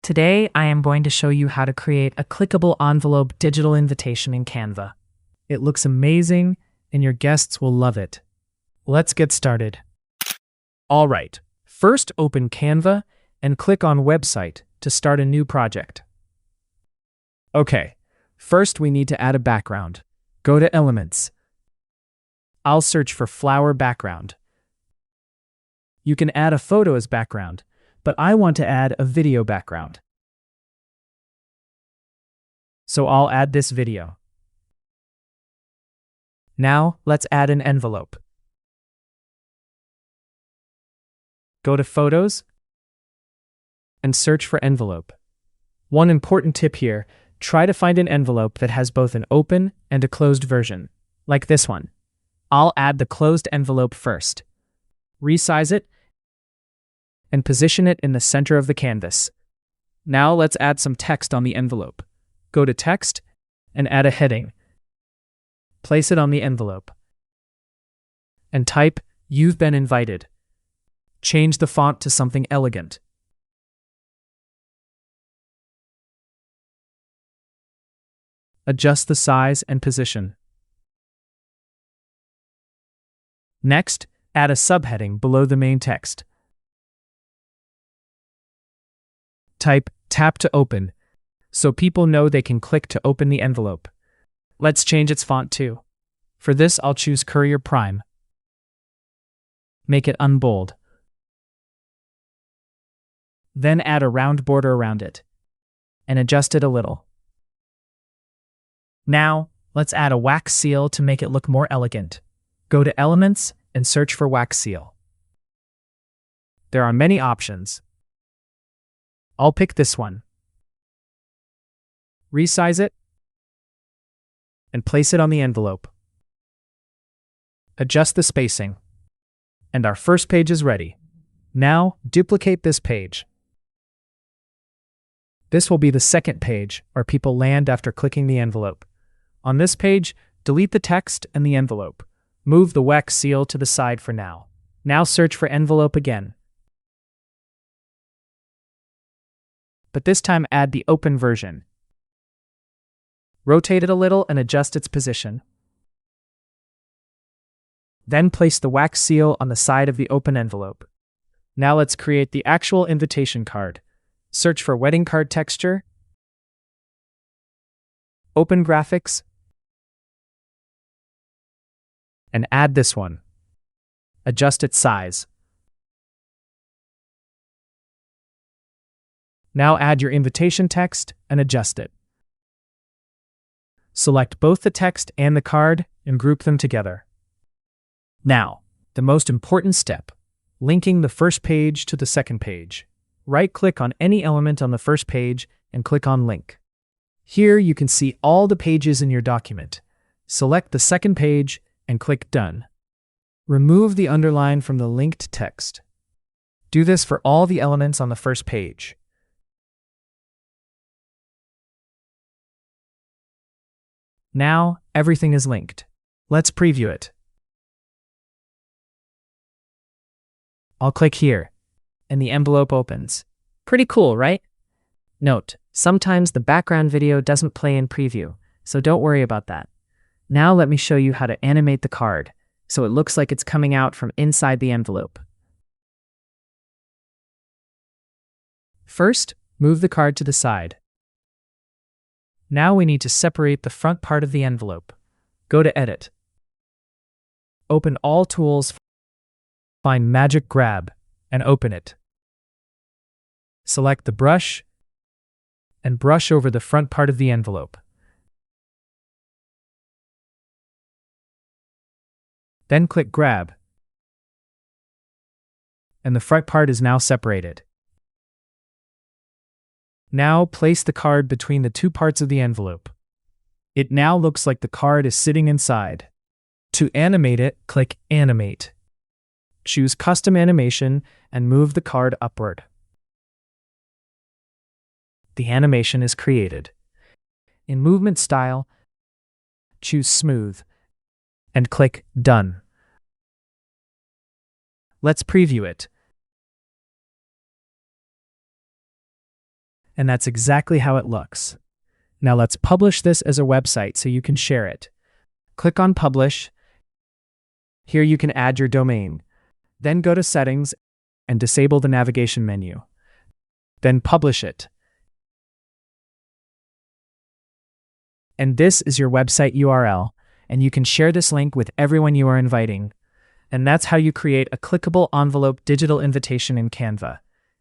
Today, I am going to show you how to create a clickable envelope digital invitation in Canva. It looks amazing, and your guests will love it. Let's get started. All right, first open Canva and click on Website to start a new project. Okay, first we need to add a background. Go to Elements. I'll search for flower background. You can add a photo as background, but I want to add a video background. So I'll add this video. Now, let's add an envelope. Go to Photos and search for envelope. One important tip here, try to find an envelope that has both an open and a closed version, like this one. I'll add the closed envelope first. Resize it and position it in the center of the canvas. Now let's add some text on the envelope. Go to Text and add a heading. Place it on the envelope. And type, "You've been invited." Change the font to something elegant. Adjust the size and position. Next, add a subheading below the main text. Type "Tap to open," so people know they can click to open the envelope. Let's change its font too. For this, I'll choose Courier Prime. Make it unbold. Then add a round border around it, and adjust it a little. Now, let's add a wax seal to make it look more elegant. Go to Elements and search for wax seal. There are many options. I'll pick this one. Resize it and place it on the envelope. Adjust the spacing. And our first page is ready. Now, duplicate this page. This will be the second page where people land after clicking the envelope. On this page, delete the text and the envelope. Move the wax seal to the side for now. Now search for envelope again. But this time add the open version. Rotate it a little and adjust its position. Then place the wax seal on the side of the open envelope. Now let's create the actual invitation card. Search for wedding card texture. Open graphics. And add this one. Adjust its size. Now add your invitation text and adjust it. Select both the text and the card and group them together. Now, the most important step, linking the first page to the second page. Right-click on any element on the first page and click on Link. Here you can see all the pages in your document. Select the second page and click Done. Remove the underline from the linked text. Do this for all the elements on the first page. Now, everything is linked. Let's preview it. I'll click here, and the envelope opens. Pretty cool, right? Note, sometimes the background video doesn't play in preview, so don't worry about that. Now let me show you how to animate the card, so it looks like it's coming out from inside the envelope. First, move the card to the side. Now we need to separate the front part of the envelope. Go to Edit. Open All Tools, find Magic Grab, and open it. Select the brush, and brush over the front part of the envelope. Then click Grab, and the front part is now separated. Now place the card between the two parts of the envelope. It now looks like the card is sitting inside. To animate it, click Animate. Choose Custom Animation and move the card upward. The animation is created. In Movement Style, choose Smooth and click Done. Let's preview it. And that's exactly how it looks. Now let's publish this as a website so you can share it. Click on Publish. Here you can add your domain. Then go to Settings and disable the navigation menu. Then publish it. And this is your website URL, and you can share this link with everyone you are inviting. And that's how you create a clickable envelope digital invitation in Canva,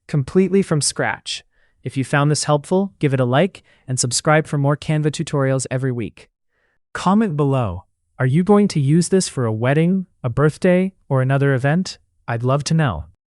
completely from scratch. If you found this helpful, give it a like and subscribe for more Canva tutorials every week. Comment below. Are you going to use this for a wedding, a birthday, or another event? I'd love to know.